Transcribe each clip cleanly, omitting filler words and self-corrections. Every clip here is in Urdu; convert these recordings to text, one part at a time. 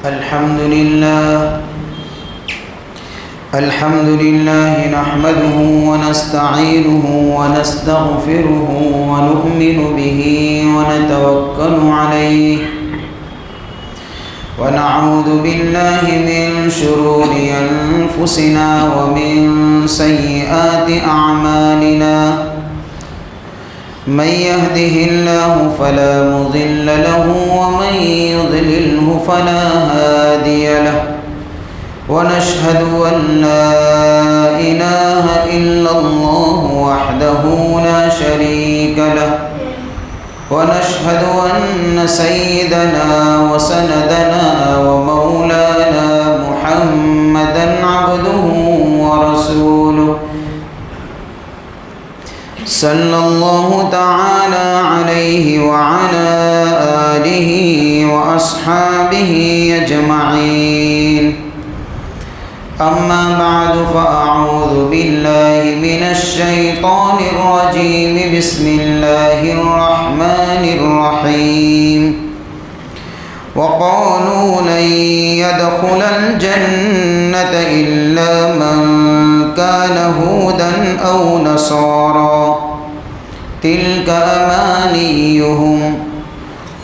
الحمد لله نحمده ونستعينه ونستغفره ونؤمن به ونتوكل عليه ونعوذ بالله من شرور أنفسنا ومن سيئات أعمالنا من يهده الله فلا مضل له ومن يضلله فلا هادي له ونشهد أن لا إله إلا الله وحده لا شريك له ونشهد أن سيدنا وسندنا ومولانا محمدا عبده ورسوله صلى الله تعالى عليه وعلى آله وأصحابه أجمعين أما بعد فأعوذ بالله من الشيطان الرجيم بسم الله الرحمن الرحيم وقالوا لن يدخل الجنة إلا من كان هودا أو نصارى تلك أمانيهم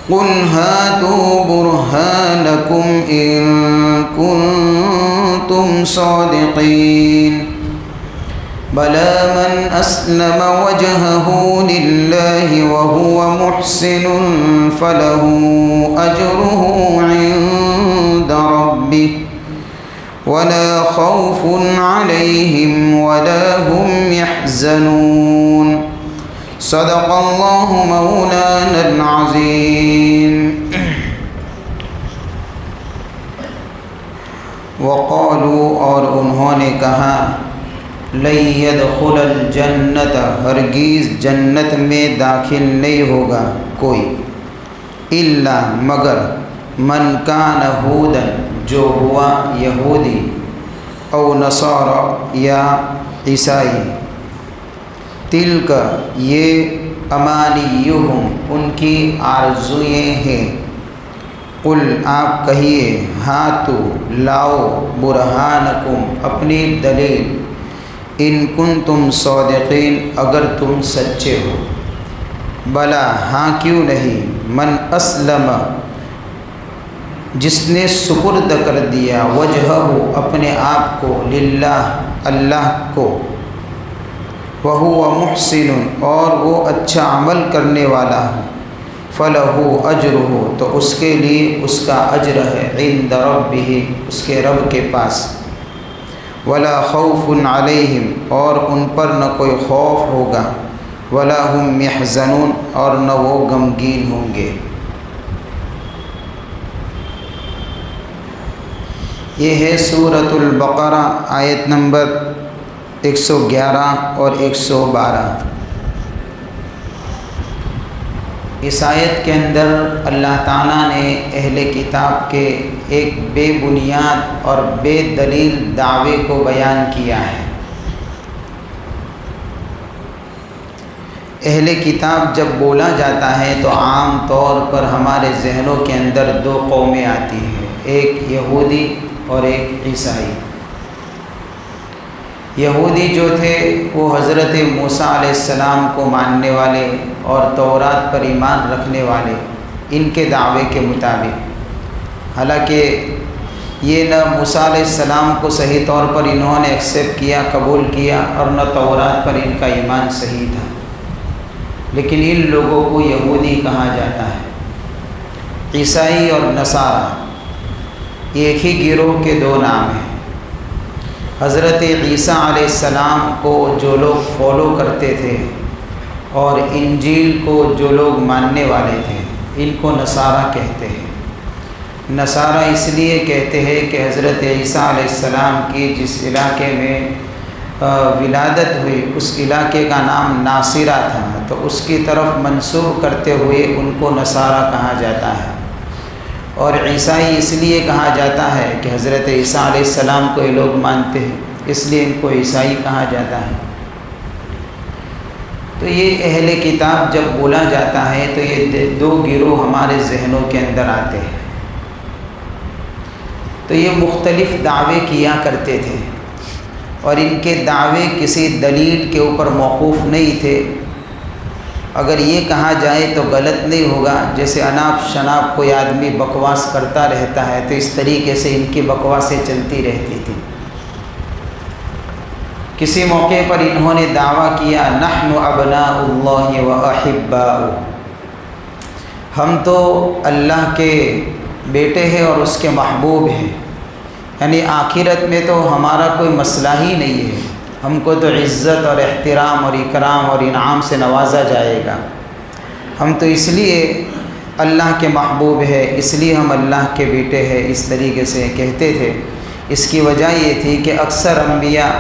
قل هاتوا برهانكم إن كنتم صادقين بلى من أسلم وجهه لله وهو محسن فله أجره عند ربه ولا خوف عليهم ولا هم يحزنون صدق الله مولانا العظيم وقالوا اور انہوں نے کہا لن يدخل الجنت ہرگز جنت میں داخل نہیں ہوگا کوئی الا مگر من کان ہودن جو ہوا یہودی او نصارا یا عیسائی تلک یہ امانیہم ان کی آرزوئیں ہیں قل آپ کہیے ہاتو لاؤ برہانکم اپنی دلیل ان کنتم صادقین اگر تم سچے ہو بلا ہاں کیوں نہیں من اسلم جس نے سپرد کر دیا وجہہ اپنے آپ کو للہ اللہ کو وہو محسن اور وہ اچھا عمل کرنے والا ہے فلہ اجرہ تو اس کے لیے اس کا اجر ہے عند ربہ اس کے رب کے پاس ولا خوف علیہم اور ان پر نہ کوئی خوف ہوگا ولا هم یحزنون اور نہ وہ غمگین ہوں گے۔ یہ ہے سورۃ البقرہ آیت نمبر 111 اور 112۔ اس آیت کے اندر اللہ تعالیٰ نے اہل کتاب کے ایک بے بنیاد اور بے دلیل دعوے کو بیان کیا ہے۔ اہل کتاب جب بولا جاتا ہے تو عام طور پر ہمارے ذہنوں کے اندر دو قومیں آتی ہیں، ایک یہودی اور ایک عیسائی۔ یہودی جو تھے وہ حضرت موسیٰ علیہ السلام کو ماننے والے اور تورات پر ایمان رکھنے والے، ان کے دعوے کے مطابق، حالانکہ یہ نہ موسیٰ علیہ السلام کو صحیح طور پر انہوں نے ایکسیپٹ کیا، قبول کیا، اور نہ تورات پر ان کا ایمان صحیح تھا، لیکن ان لوگوں کو یہودی کہا جاتا ہے۔ عیسائی اور نصارہ ایک ہی گروہ کے دو نام ہیں۔ حضرت عیسیٰ علیہ السلام کو جو لوگ فالو کرتے تھے اور انجیل کو جو لوگ ماننے والے تھے، ان کو نصارہ کہتے ہیں۔ نصارہ اس لیے کہتے ہیں کہ حضرت عیسیٰ علیہ السلام کی جس علاقے میں ولادت ہوئی اس علاقے کا نام ناصرہ تھا، تو اس کی طرف منسوب کرتے ہوئے ان کو نصارہ کہا جاتا ہے۔ اور عیسائی اس لیے کہا جاتا ہے کہ حضرت عیسیٰ علیہ السلام کو یہ لوگ مانتے ہیں، اس لیے ان کو عیسائی کہا جاتا ہے۔ تو یہ اہل کتاب جب بولا جاتا ہے تو یہ دو گروہ ہمارے ذہنوں کے اندر آتے ہیں۔ تو یہ مختلف دعوے کیا کرتے تھے، اور ان کے دعوے کسی دلیل کے اوپر موقوف نہیں تھے۔ اگر یہ کہا جائے تو غلط نہیں ہوگا، جیسے اناپ شناپ کوئی آدمی بکواس کرتا رہتا ہے تو اس طریقے سے ان کی بکواسیں چلتی رہتی تھیں۔ کسی موقع پر انہوں نے دعویٰ کیا نحن ابناء اللہ و احباؤہ، ہم تو اللہ کے بیٹے ہیں اور اس کے محبوب ہیں، یعنی آخرت میں تو ہمارا کوئی مسئلہ ہی نہیں ہے، ہم کو تو عزت اور احترام اور اکرام اور انعام سے نوازا جائے گا، ہم تو اس لیے اللہ کے محبوب ہے، اس لیے ہم اللہ کے بیٹے ہیں، اس طریقے سے کہتے تھے۔ اس کی وجہ یہ تھی کہ اکثر انبیاء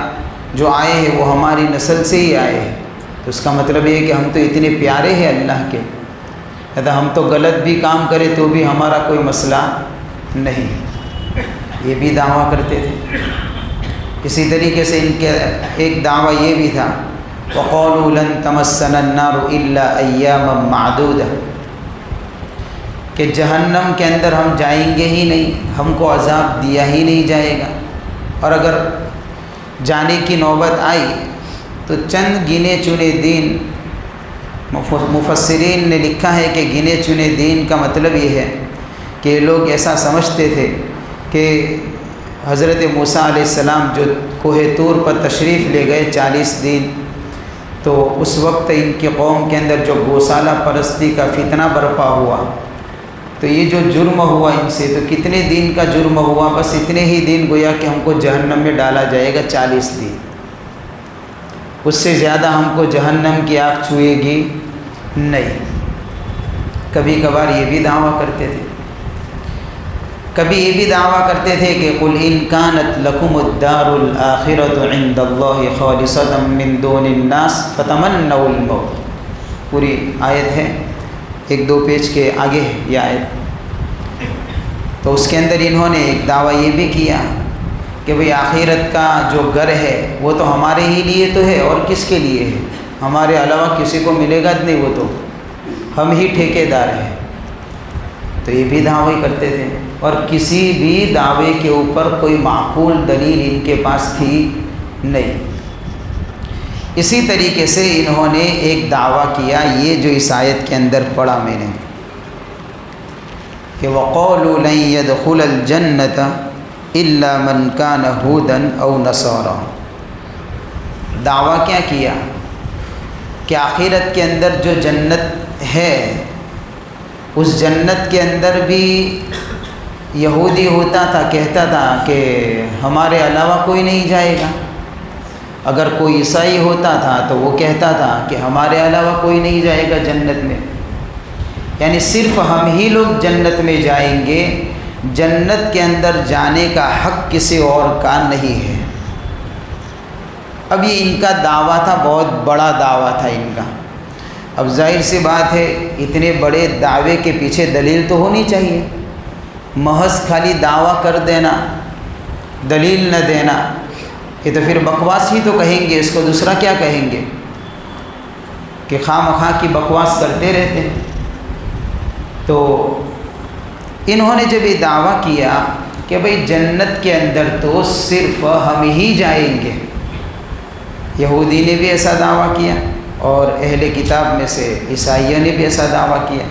جو آئے ہیں وہ ہماری نسل سے ہی آئے ہیں، تو اس کا مطلب یہ ہے کہ ہم تو اتنے پیارے ہیں اللہ کے، کہتا ہم تو غلط بھی کام کریں تو بھی ہمارا کوئی مسئلہ نہیں، یہ بھی دعویٰ کرتے تھے۔ اسی طریقے سے ان کے ایک دعویٰ یہ بھی تھا وَقَالُوا لَن تَمَسَّنَا النَّارُ إِلَّا أَيَّامًا مَّعْدُودَةً، کہ جہنم کے اندر ہم جائیں گے ہی نہیں، ہم کو عذاب دیا ہی نہیں جائے گا، اور اگر جانے کی نوبت آئی تو چند گنے چنے دن، مفسرین نے لکھا ہے کہ گنے چنے دن کا مطلب یہ ہے کہ لوگ ایسا سمجھتے تھے کہ حضرت موسیٰ علیہ السلام جو کوہ طور پر تشریف لے گئے 40 دن، تو اس وقت ان کی قوم کے اندر جو گوسالہ پرستی کا فتنہ برپا ہوا، تو یہ جو جرم ہوا ان سے، تو کتنے دن کا جرم ہوا، بس اتنے ہی دن گویا کہ ہم کو جہنم میں ڈالا جائے گا 40 دن، اس سے زیادہ ہم کو جہنم کی آگ چھوئے گی نہیں۔ کبھی کبھار یہ بھی دعویٰ کرتے تھے، کبھی یہ بھی دعویٰ کرتے تھے کہ قُلْ إِنْ كَانَتْ لَكُمُ الدَّارُ الْآخِرَةُ عِنْدَ اللَّهِ خَالِصَةً مِّن دُونِ النَّاسِ فَتَمَنَّوُا الْمَوْتَ، پوری آیت ہے، 1-2 پیج کے آگے ہے یہ آیت۔ تو اس کے اندر انہوں نے ایک دعویٰ یہ بھی کیا کہ بھئی آخرت کا جو گھر ہے وہ تو ہمارے ہی لیے تو ہے، اور کس کے لیے ہے، ہمارے علاوہ کسی کو ملے گا نہیں، وہ تو ہم ہی ٹھیکیدار ہیں۔ تو یہ بھی دعوے کرتے تھے، اور کسی بھی دعوے کے اوپر کوئی معقول دلیل ان کے پاس تھی نہیں۔ اسی طریقے سے انہوں نے ایک دعویٰ کیا، یہ جو اس آیت کے اندر پڑھا میں نے کہ وَقَالُوا لَن يَدْخُلَ الْجَنَّةَ إِلَّا مَنْ كَانَ هُودًا أَوْ نَصَارَىٰ، دعویٰ کیا کیا کہ آخرت کے اندر جو جنت ہے اس جنت کے اندر بھی یہودی ہوتا تھا، کہتا تھا کہ ہمارے علاوہ کوئی نہیں جائے گا، اگر کوئی عیسائی ہوتا تھا تو وہ کہتا تھا کہ ہمارے علاوہ کوئی نہیں جائے گا جنت میں، یعنی صرف ہم ہی لوگ جنت میں جائیں گے، جنت کے اندر جانے کا حق کسی اور کا نہیں ہے۔ اب یہ ان کا دعویٰ تھا، بہت بڑا دعویٰ تھا ان کا۔ اب ظاہر سی بات ہے اتنے بڑے دعوے کے پیچھے دلیل تو ہونی چاہیے، محض خالی دعویٰ کر دینا، دلیل نہ دینا، یہ تو پھر بکواس ہی تو کہیں گے، اس کو دوسرا کیا کہیں گے کہ خواہ مخواہ کی بکواس کرتے رہتے ہیں۔ تو انہوں نے جب یہ دعویٰ کیا کہ بھئی جنت کے اندر تو صرف ہم ہی جائیں گے، یہودی نے بھی ایسا دعویٰ کیا اور اہل کتاب میں سے عیسائیوں نے بھی ایسا دعویٰ کیا۔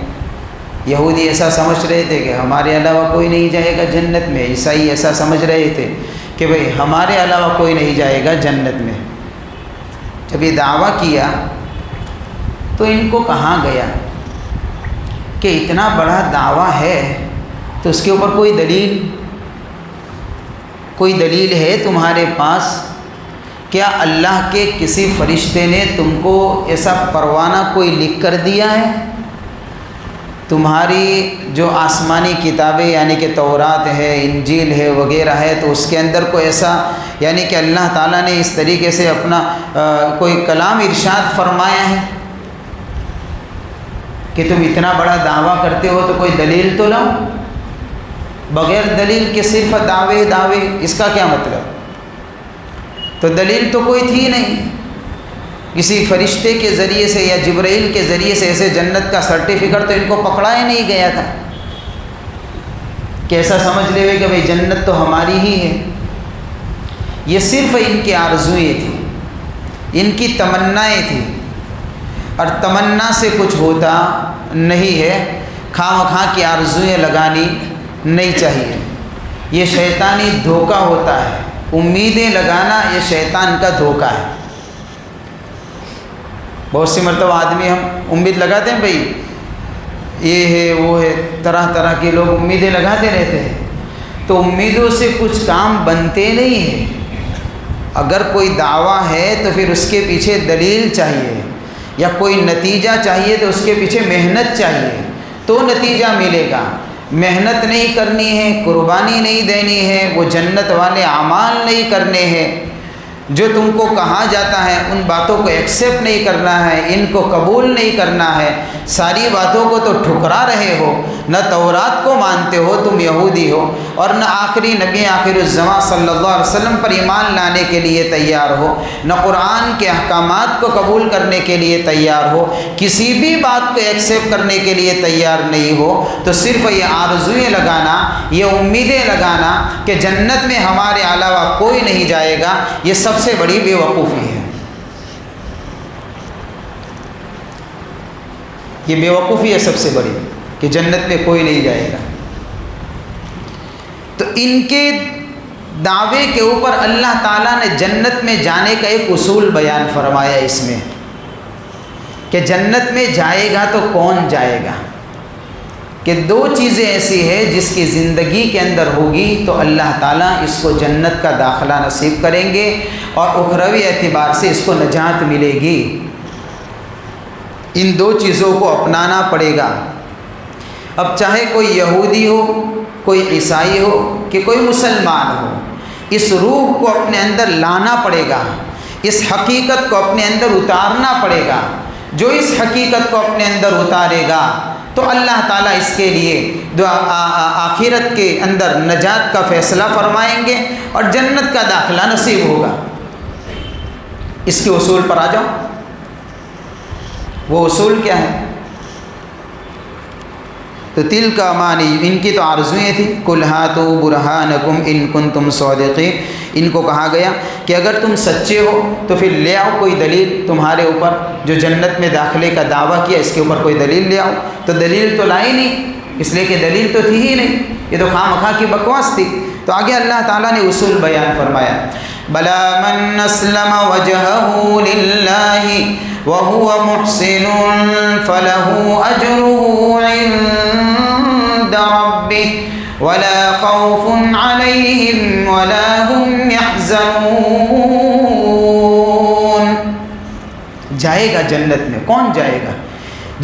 یہودی ایسا سمجھ رہے تھے کہ ہمارے علاوہ کوئی نہیں جائے گا جنت میں، عیسائی ایسا سمجھ رہے تھے کہ بھئی ہمارے علاوہ کوئی نہیں جائے گا جنت میں۔ جب یہ دعویٰ کیا تو ان کو کہاں گیا کہ اتنا بڑا دعویٰ ہے تو اس کے اوپر کوئی دلیل ہے تمہارے پاس؟ کیا اللہ کے کسی فرشتے نے تم کو ایسا پروانہ کوئی لکھ کر دیا ہے؟ تمہاری جو آسمانی کتابیں یعنی کہ تورات ہے، انجیل ہے وغیرہ ہے، تو اس کے اندر کوئی ایسا یعنی کہ اللہ تعالیٰ نے اس طریقے سے اپنا کوئی کلام ارشاد فرمایا ہے کہ تم اتنا بڑا دعویٰ کرتے ہو تو کوئی دلیل تو لاؤ؟ بغیر دلیل کے صرف دعوے، اس کا کیا مطلب؟ تو دلیل تو کوئی تھی نہیں، کسی فرشتے کے ذریعے سے یا جبرائیل کے ذریعے سے ایسے جنت کا سرٹیفکیٹ تو ان کو پکڑا ہی نہیں گیا تھا۔ کہ ایسا سمجھ لے کہ بھئی جنت تو ہماری ہی ہے۔ یہ صرف ان کی آرزوئیں تھیں، ان کی تمنائیں تھیں، اور تمنا سے کچھ ہوتا نہیں ہے۔ خواہ مخواہ کی آرزوئیں لگانی نہیں چاہیے، یہ شیطانی دھوکہ ہوتا ہے۔ امیدیں لگانا یہ شیطان کا دھوکہ ہے۔ بہت سی مرتبہ آدمی ہم امید لگاتے ہیں، بھئی یہ ہے وہ ہے، طرح طرح کے لوگ امیدیں لگاتے رہتے ہیں، تو امیدوں سے کچھ کام بنتے نہیں ہیں۔ اگر کوئی دعویٰ ہے تو پھر اس کے پیچھے دلیل چاہیے، یا کوئی نتیجہ چاہیے تو اس کے پیچھے محنت چاہیے تو نتیجہ ملے گا۔ محنت نہیں کرنی ہے، قربانی نہیں دینی ہے، وہ جنت والے اعمال نہیں کرنے ہیں، جو تم کو کہا جاتا ہے ان باتوں کو ایکسیپٹ نہیں کرنا ہے، ان کو قبول نہیں کرنا ہے، ساری باتوں کو تو ٹھکرا رہے ہو، نہ تورات کو مانتے ہو، تم یہودی ہو، اور نہ آخری نبی آخر الزمان صلی اللہ علیہ وسلم پر ایمان لانے کے لیے تیار ہو، نہ قرآن کے احکامات کو قبول کرنے کے لیے تیار ہو، کسی بھی بات کو ایکسیپٹ کرنے کے لیے تیار نہیں ہو، تو صرف یہ آرزوئیں لگانا، یہ امیدیں لگانا کہ جنت میں ہمارے علاوہ کوئی نہیں جائے گا، یہ سب سے بڑی بے وقوفی ہے۔ یہ بے وقوفی ہے سب سے بڑی، کہ جنت میں کوئی نہیں جائے گا۔ تو ان کے دعوے کے اوپر اللہ تعالیٰ نے جنت میں جانے کا ایک اصول بیان فرمایا اس میں، کہ جنت میں جائے گا تو کون جائے گا، کہ دو چیزیں ایسی ہیں جس کی زندگی کے اندر ہوگی تو اللہ تعالیٰ اس کو جنت کا داخلہ نصیب کریں گے، اور اخروی اعتبار سے اس کو نجات ملے گی۔ ان دو چیزوں کو اپنانا پڑے گا۔ اب چاہے کوئی یہودی ہو، کوئی عیسائی ہو، کہ کوئی مسلمان ہو، اس روح کو اپنے اندر لانا پڑے گا، اس حقیقت کو اپنے اندر اتارنا پڑے گا۔ جو اس حقیقت کو اپنے اندر اتارے گا تو اللہ تعالیٰ اس کے لیے آخرت کے اندر نجات کا فیصلہ فرمائیں گے اور جنت کا داخلہ نصیب ہوگا۔ اس کے اصول پر آ جاؤ۔ وہ اصول کیا ہے؟ تو تل کا معنی، ان کی تو آرزوئیں تھیں، قُلْ هَاتُوا بُرْهَانَكُمْ إِن كُنتُمْ صَادِقِينَ۔ ان کو کہا گیا کہ اگر تم سچے ہو تو پھر لے آؤ کوئی دلیل تمہارے اوپر، جو جنت میں داخلے کا دعویٰ کیا اس کے اوپر کوئی دلیل لے آؤ۔ تو دلیل تو لائی نہیں، اس لیے کہ دلیل تو تھی ہی نہیں، یہ تو خواہ مخواہ کی بکواس تھی۔ تو آگے اللہ تعالیٰ نے اصول بیان فرمایا، بَلَا مَنْ أَسْلَمَ وَجْهَهُ لِلَّهِ وَهُوَ مُحْسِنٌ فَلَهُ أَجْرُهُ عِندَ رَبِّهِ وَلَا خَوْفٌ عَلَيْهِمْ وَلَا هُمْ يَحْزَنُونَ۔ جائے گا جنت میں، کون جائے گا؟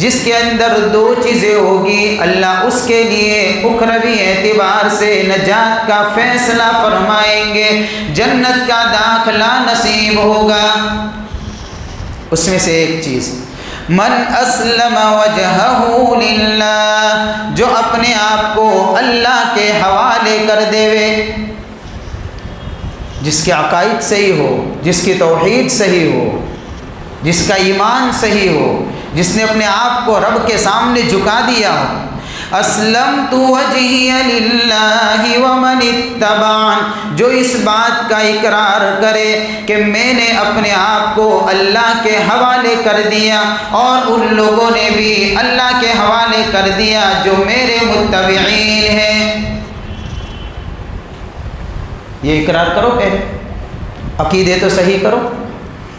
جس کے اندر دو چیزیں ہوگی، اللہ اس کے لیے اخروی اعتبار سے نجات کا فیصلہ فرمائیں گے، جنت کا داخلہ نصیب ہوگا۔ اس میں سے ایک چیز، من اسلم وجہہ للہ، جو اپنے آپ کو اللہ کے حوالے کر دے، جس کے عقائد صحیح ہو، جس کی توحید صحیح ہو، جس کا ایمان صحیح ہو، جس نے اپنے آپ کو رب کے سامنے جھکا دیا ہو۔ اسلمت وجہی للہ ومن اتبعن، جو اس بات کا اقرار کرے کہ میں نے اپنے آپ کو اللہ کے حوالے کر دیا اور ان لوگوں نے بھی اللہ کے حوالے کر دیا جو میرے متبعین ہیں۔ یہ اقرار کرو، پہلے عقیدے تو صحیح کرو،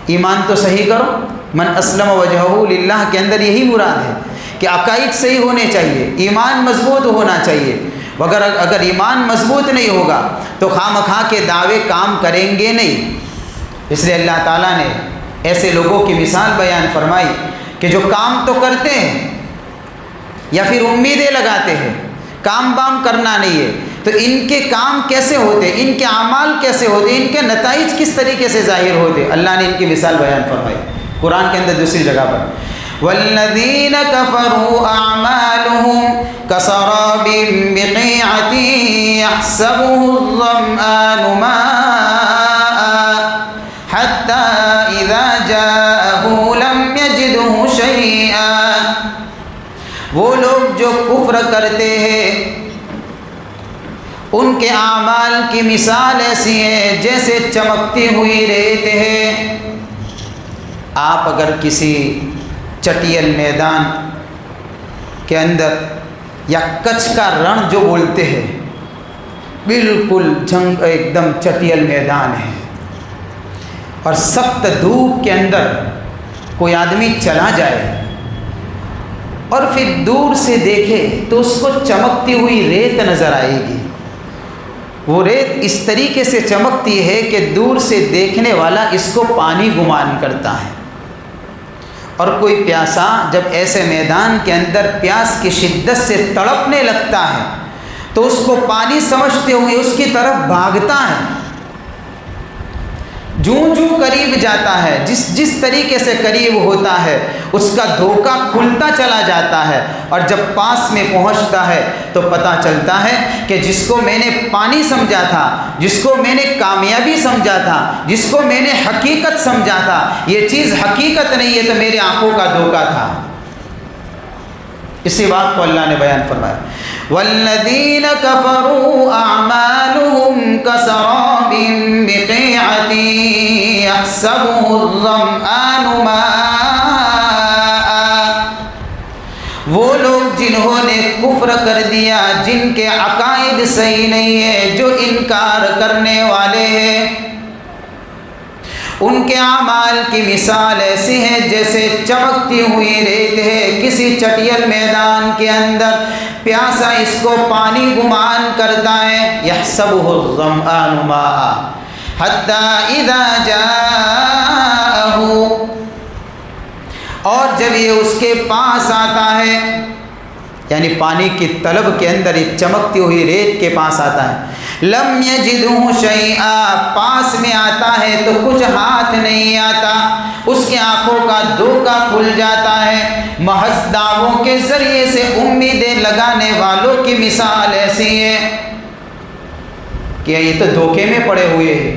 ایمان تو صحیح کرو۔ من اسلم وجہہ للہ کے اندر یہی مراد ہے کہ عقائد صحیح ہونے چاہیے، ایمان مضبوط ہونا چاہیے۔ اگر ایمان مضبوط نہیں ہوگا تو خواہ مخواہ کے دعوے کام کریں گے نہیں۔ اس لیے اللہ تعالیٰ نے ایسے لوگوں کی مثال بیان فرمائی کہ جو کام تو کرتے ہیں یا پھر امیدیں لگاتے ہیں، کام بام کرنا نہیں ہے، تو ان کے کام کیسے ہوتے، ان کے اعمال کیسے ہوتے، ان کے نتائج کس طریقے سے ظاہر ہوتے، اللہ نے ان کی مثال بیان فرمائی قرآن کے اندر دوسری جگہ پر، والذین کفروا اعمالهم کسراب بقیعۃ یحسبہ الظمآن ماء حتی اذا جاءہ لم یجدہ شیئا۔ وہ لوگ جو کفر کرتے ہیں ان کے اعمال کی مثال ایسی ہے جیسے چمکتی ہوئی ریت ہے۔ آپ اگر کسی چٹیل میدان کے اندر یا کچھ کا رن جو بولتے ہیں، بالکل جنگ ایک دم چٹیل میدان ہے اور سخت دھوپ کے اندر کوئی آدمی چلا جائے اور پھر دور سے دیکھے تو اس کو چمکتی ہوئی ریت نظر آئے گی۔ وہ ریت اس طریقے سے چمکتی ہے کہ دور سے دیکھنے والا اس کو پانی گمان کرتا ہے، اور کوئی پیاسا جب ایسے میدان کے اندر پیاس کی شدت سے تڑپنے لگتا ہے تو اس کو پانی سمجھتے ہوئے اس کی طرف بھاگتا ہے، جوں جوں قریب جاتا ہے، جس طریقے سے قریب ہوتا ہے اس کا دھوکہ کھلتا چلا جاتا ہے، اور جب پاس میں پہنچتا ہے تو پتہ چلتا ہے کہ جس کو میں نے پانی سمجھا تھا، جس کو میں نے کامیابی سمجھا تھا، جس کو میں نے حقیقت سمجھا تھا، یہ چیز حقیقت نہیں ہے، تو میرے آنکھوں کا دھوکہ تھا۔ اسی بات کو اللہ نے بیان فرمایا، والذین کفروا اعمالهم کسراب بقیعۃ یحسبہ الظمآن ماء۔ وہ لوگ جنہوں نے کفر کر دیا، جن کے عقائد صحیح نہیں ہے، جو انکار کرنے والے ہیں، ان کے اعمال کی مثال ایسی ہے جیسے چمکتی ہوئی ریت ہے کسی چٹیل میدان کے اندر، پیاسا اس کو پانی گمان کرتا ہے، یحسبہ الظمآن ماء حتی اذا جاءہ، اور جب یہ اس کے پاس آتا ہے، یعنی پانی کی طلب کے اندر ایک چمکتی ہوئی ریت کے پاس آتا ہے، لم یجدہ شیئا، پاس میں آتا ہے تو کچھ ہاتھ نہیں آتا، اس کی آنکھوں کا دھوکہ کھل جاتا ہے۔ محض دعووں کے ذریعے سے امیدیں لگانے والوں کی مثال ایسی ہے کہ یہ تو دھوکے میں پڑے ہوئے ہیں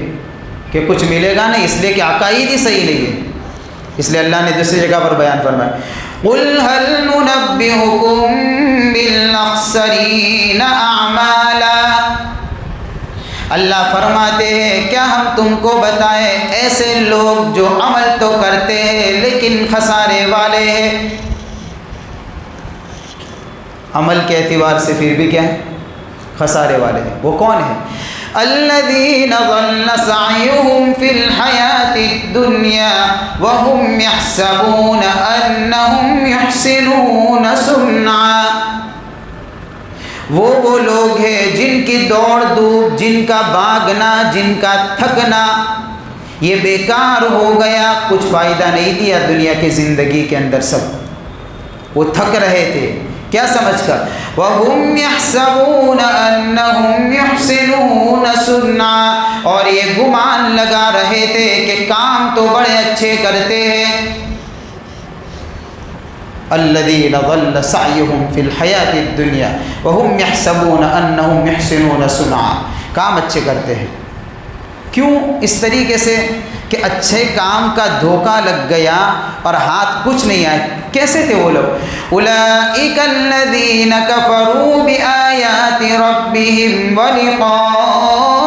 کہ کچھ ملے گا نہیں، اس لیے کہ عقائد ہی صحیح نہیں ہے۔ اس لیے اللہ نے دوسری جگہ پر بیان فرمایا، قُلْ هَلْ نُنَبِّئُكُم بِالْأَخْسَرِينَ أَعْمَالًا، اللہ فرماتے ہیں کیا ہم تم کو بتائیں ایسے لوگ جو عمل تو کرتے ہیں لیکن خسارے والے ہیں۔ عمل کے اعتبار سے پھر بھی کیا ہے؟ خسارے والے ہیں۔ وہ کون ہیں؟ الذین ضل سعیہم فی الحیاۃ الدنیا وہم یحسبون انہم یحسنون صنعا، وہ لوگ ہیں جن کی دوڑ دھوپ، جن کا بھاگنا، جن کا تھکنا یہ بیکار ہو گیا، کچھ فائدہ نہیں دیا دنیا کی زندگی کے اندر۔ سب وہ تھک رہے تھے، کیا سمجھ کر؟ وَهُمْ يَحْسَبُونَ أَنَّهُمْ يُحْسِنُونَ صُنْعًا، اور یہ گمان لگا رہے تھے کہ کام تو بڑے اچھے کرتے ہیں۔ الذین ضل سعیہم فی الحیاۃ الدنیا وہم یحسبون انہم یحسنون صنعا، کام اچھے کرتے ہیں۔ کیوں؟ اس طریقے سے کہ اچھے کام کا دھوکہ لگ گیا اور ہاتھ کچھ نہیں آئے۔ کیسے تھے وہ لوگ؟ اولئک الذین کفروا بآیات ربہم ولقائہ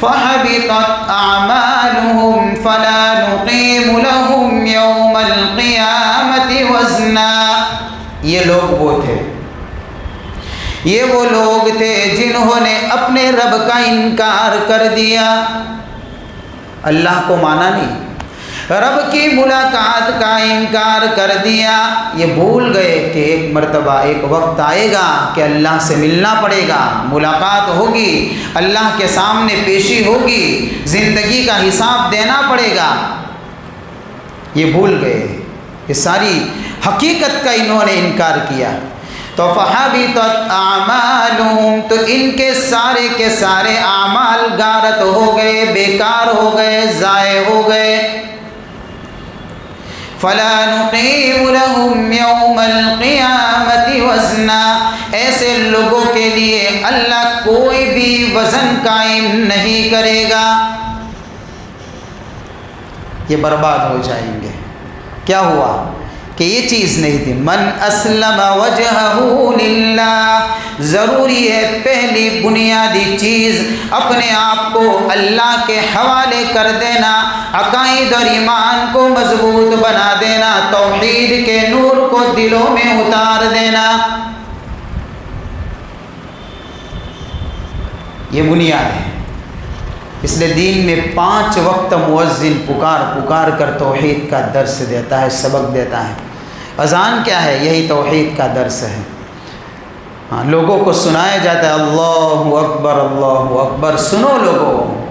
فحبطت اعمالہم فلا نقیم لہم یوم القیامۃ وزنا۔ یہ لوگ وہ تھے، یہ وہ لوگ تھے جنہوں نے اپنے رب کا انکار کر دیا، اللہ کو مانا نہیں، رب کی ملاقات کا انکار کر دیا۔ یہ بھول گئے کہ ایک مرتبہ ایک وقت آئے گا کہ اللہ سے ملنا پڑے گا، ملاقات ہوگی، اللہ کے سامنے پیشی ہوگی، زندگی کا حساب دینا پڑے گا۔ یہ بھول گئے، یہ ساری حقیقت کا انہوں نے انکار کیا۔ تو فحبطت اعمالہم، تو ان کے سارے اعمال غارت ہو گئے، بیکار ہو گئے، ضائع ہو گئے۔ فلا نقیم لہم یوم القیامۃ وزنا، ایسے لوگوں کے لیے اللہ کوئی بھی وزن قائم نہیں کرے گا، یہ برباد ہو جائیں گے۔ کیا ہوا کہ یہ چیز نہیں تھی. من اسلم وجہہ للہ، ضروری ہے پہلی بنیادی چیز اپنے آپ کو اللہ کے حوالے کر دینا، عقائد اور ایمان کو مضبوط بنا دینا، توحید کے نور کو دلوں میں اتار دینا. یہ بنیاد ہے. اس لیے دین میں 5 وقت مؤذن پکار کر توحید کا درس دیتا ہے، سبق دیتا ہے. اذان کیا ہے؟ یہی توحید کا درس ہے. ہاں، لوگوں کو سنایا جاتا ہے اللہ اکبر اللہ اکبر. سنو لوگوں،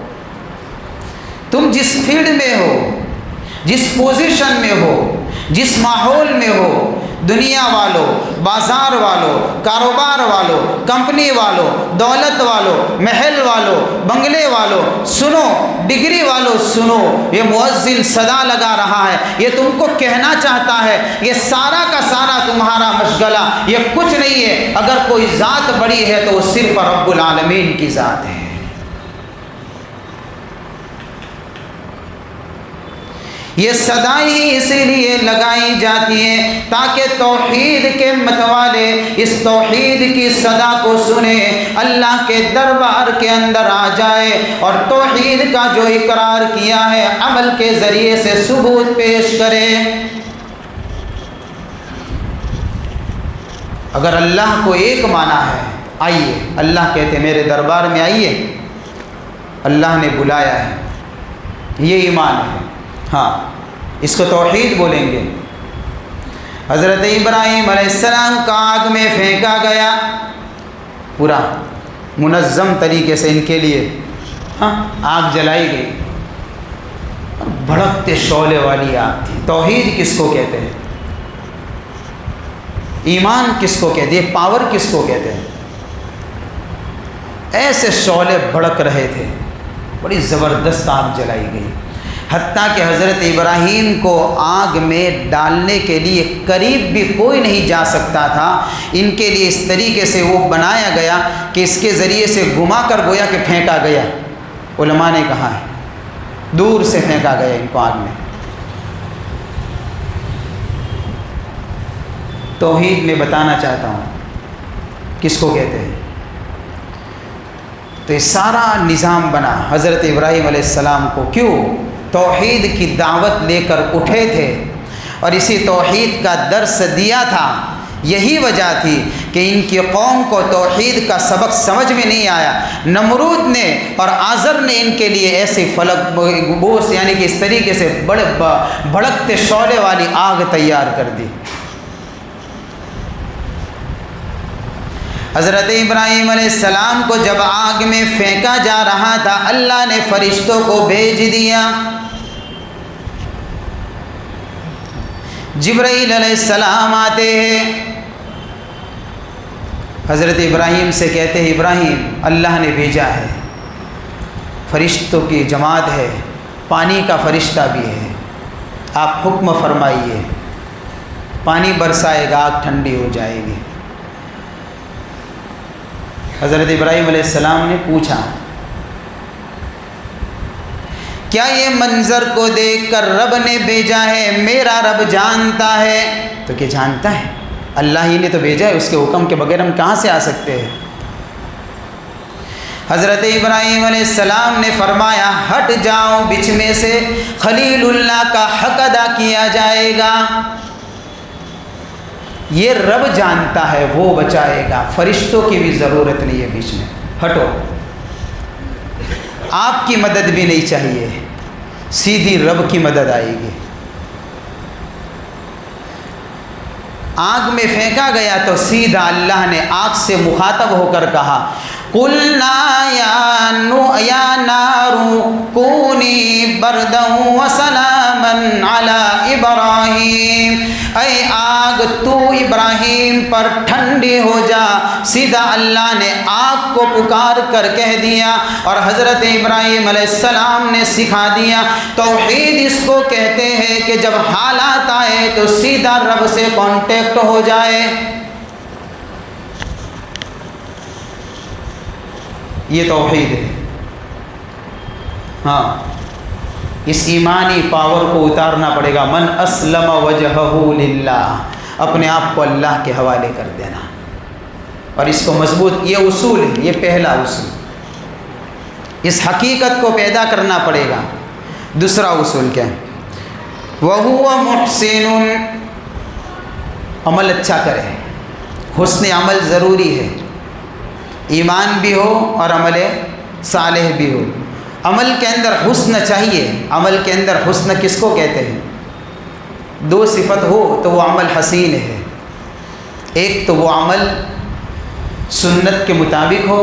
تم جس فیلڈ میں ہو، جس پوزیشن میں ہو، جس ماحول میں ہو، دنیا والوں، بازار والوں، کاروبار والوں، کمپنی والوں، دولت والوں، محل والوں، بنگلے والوں، سنو، ڈگری والوں سنو، یہ مؤذن صدا لگا رہا ہے، یہ تم کو کہنا چاہتا ہے یہ سارا کا سارا تمہارا مشغلہ یہ کچھ نہیں ہے. اگر کوئی ذات بڑی ہے تو وہ صرف رب العالمین کی ذات ہے. یہ صدائیں ہی اسی لیے لگائی جاتی ہیں تاکہ توحید کے متوالے اس توحید کی صدا کو سنیں، اللہ کے دربار کے اندر آ جائے اور توحید کا جو اقرار کیا ہے عمل کے ذریعے سے ثبوت پیش کرے. اگر اللہ کو ایک مانا ہے، آئیے، اللہ کہتے میرے دربار میں آئیے، اللہ نے بلایا ہے، یہ ایمان ہے. ہاں، اس کو توحید بولیں گے. حضرت ابراہیم علیہ السلام کا آگ میں پھینکا گیا، پورا منظم طریقے سے ان کے لیے آگ جلائی گئی، بھڑکتے شعلے والی آگ تھی. توحید کس کو کہتے ہیں؟ ایمان کس کو کہتے ہیں؟ پاور کس کو کہتے ہیں؟ ایسے شعلے بھڑک رہے تھے، بڑی زبردست آگ جلائی گئی، حتیٰ کہ حضرت ابراہیم کو آگ میں ڈالنے کے لیے قریب بھی کوئی نہیں جا سکتا تھا. ان کے لیے اس طریقے سے وہ بنایا گیا کہ اس کے ذریعے سے گھما کر گویا کہ پھینکا گیا. علماء نے کہا ہے دور سے پھینکا گیا ان کو آگ میں. توحید میں بتانا چاہتا ہوں کس کو کہتے ہیں. تو یہ سارا نظام بنا حضرت ابراہیم علیہ السلام کو. کیوں؟ توحید کی دعوت لے کر اٹھے تھے اور اسی توحید کا درس دیا تھا. یہی وجہ تھی کہ ان کی قوم کو توحید کا سبق سمجھ میں نہیں آیا. نمرود نے اور آزر نے ان کے لیے ایسی فلک بوس یعنی کہ اس طریقے سے بڑے بھڑکتے شعلے والی آگ تیار کر دی. حضرت ابراہیم علیہ السلام کو جب آگ میں پھینکا جا رہا تھا اللہ نے فرشتوں کو بھیج دیا. جبرائیل علیہ السلام آتے ہیں، حضرت ابراہیم سے کہتے ہیں ابراہیم اللہ نے بھیجا ہے، فرشتوں کی جماعت ہے، پانی کا فرشتہ بھی ہے، آپ حکم فرمائیے، پانی برسائے گا، آگ ٹھنڈی ہو جائے گی. حضرت ابراہیم علیہ السلام نے پوچھا کیا یہ منظر کو دیکھ کر رب نے بھیجا ہے؟ میرا رب جانتا ہے. تو کہ جانتا ہے، اللہ ہی نے تو بھیجا ہے، اس کے حکم کے بغیر ہم کہاں سے آ سکتے ہیں. حضرت ابراہیم علیہ السلام نے فرمایا ہٹ جاؤ بچ میں سے، خلیل اللہ کا حق ادا کیا جائے گا. یہ رب جانتا ہے، وہ بچائے گا، فرشتوں کی بھی ضرورت نہیں ہے بیچ میں. ہٹو، آپ کی مدد بھی نہیں چاہیے، سیدھی رب کی مدد آئے گی. آگ میں پھینکا گیا تو سیدھا اللہ نے آگ سے مخاطب ہو کر کہا قُلْنَا يَا نَارُ كُونِي بَرْدًا وَسَلَامًا عَلَىٰ إِبْرَاهِيمَ، اے آگ تو ابراہیم پر ٹھنڈی ہو جا. سیدھا اللہ نے آگ کو پکار کر کہہ دیا اور حضرت ابراہیم علیہ السلام نے سکھا دیا. توحید اس کو کہتے ہیں کہ جب حالات آئے تو سیدھا رب سے کانٹیکٹ ہو جائے. یہ توحید ہے. ہاں، اس ایمانی پاور کو اتارنا پڑے گا. من اسلم وجہہ للہ، اپنے آپ کو اللہ کے حوالے کر دینا. اور اس کو مضبوط، یہ اصول ہے، یہ پہلا اصول. اس حقیقت کو پیدا کرنا پڑے گا. دوسرا اصول کیا ہے؟ وَهُوَ مُحْسِنٌ، عمل اچھا کرے. حسن عمل ضروری ہے، ایمان بھی ہو اور عمل صالح بھی ہو. عمل کے اندر حسن چاہیے. عمل کے اندر حسن کس کو کہتے ہیں؟ دو صفت ہو تو وہ عمل حسین ہے. ایک تو وہ عمل سنت کے مطابق ہو،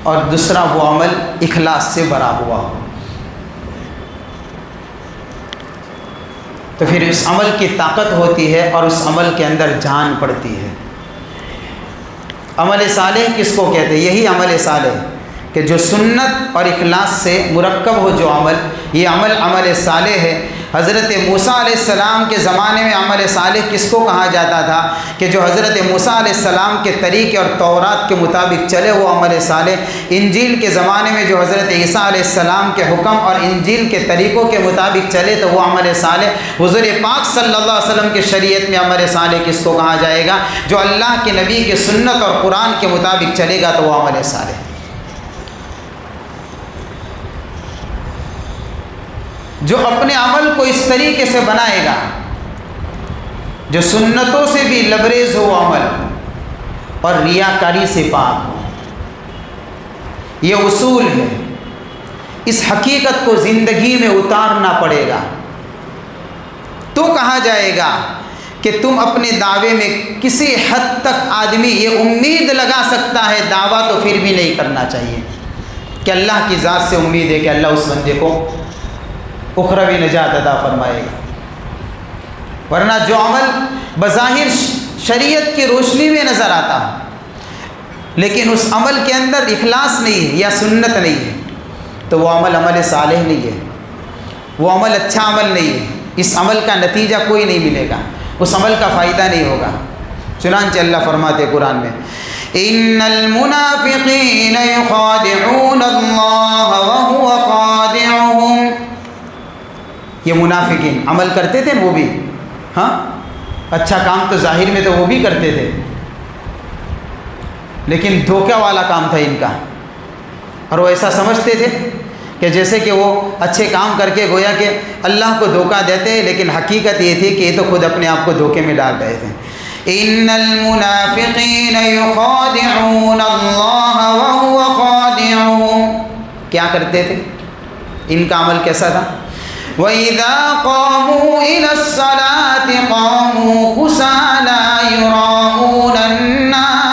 اور دوسرا وہ عمل اخلاص سے بھرا ہوا ہو. تو پھر اس عمل کی طاقت ہوتی ہے اور اس عمل کے اندر جان پڑتی ہے. عمل صالح کس کو کہتے ہیں؟ یہی عمل صالح کہ جو سنت اور اخلاص سے مرکب ہو جو عمل، یہ عمل صالح ہے. حضرت موسیٰ علیہ السلام کے زمانے میں عمل صالح کس کو کہا جاتا تھا؟ کہ جو حضرت موسیٰ علیہ السلام کے طریقے اور تورات کے مطابق چلے وہ عمل صالح. انجیل کے زمانے میں جو حضرت عیسیٰ علیہ السلام کے حکم اور انجیل کے طریقوں کے مطابق چلے تو وہ عمل صالح. حضور پاک صلی اللہ علیہ وسلم کی شریعت میں عمل صالح کس کو کہا جائے گا؟ جو اللہ کے نبی کی سنت اور قرآن کے مطابق چلے گا تو وہ عمل صالح. جو اپنے عمل کو اس طریقے سے بنائے گا جو سنتوں سے بھی لبریز ہو عمل اور ریاکاری سے پاک ہو. یہ اصول ہے. اس حقیقت کو زندگی میں اتارنا پڑے گا. تو کہا جائے گا کہ تم اپنے دعوے میں کسی حد تک آدمی یہ امید لگا سکتا ہے، دعویٰ تو پھر بھی نہیں کرنا چاہیے کہ اللہ کی ذات سے امید ہے کہ اللہ اس بندے کو اخروی نجات عطا فرمائے گا. ورنہ جو عمل بظاہر شریعت کی روشنی میں نظر آتا لیکن اس عمل کے اندر اخلاص نہیں ہے یا سنت نہیں ہے تو وہ عمل صالح نہیں ہے، وہ عمل اچھا عمل نہیں ہے. اس عمل کا نتیجہ کوئی نہیں ملے گا، اس عمل کا فائدہ نہیں ہوگا. چنانچہ اللہ فرماتے قرآن میں ان المنافقین یخادعون اللہ وهو خادعهم. یہ منافقین عمل کرتے تھے وہ بھی، ہاں اچھا کام تو ظاہر میں تو وہ بھی کرتے تھے لیکن دھوکہ والا کام تھا ان کا. اور وہ ایسا سمجھتے تھے کہ جیسے کہ وہ اچھے کام کر کے گویا کہ اللہ کو دھوکہ دیتے ہیں، لیکن حقیقت یہ تھی کہ یہ تو خود اپنے آپ کو دھوکے میں ڈال رہے تھے. ان المنافقین یخادعون اللہ وهو خادعهم. کیا کرتے تھے؟ ان کا عمل کیسا تھا؟ وَإِذَا قَامُوا إِلَى الصَّلَاةِ قَامُوا كُسَالَىٰ يُرَاءُونَ النَّاسَ.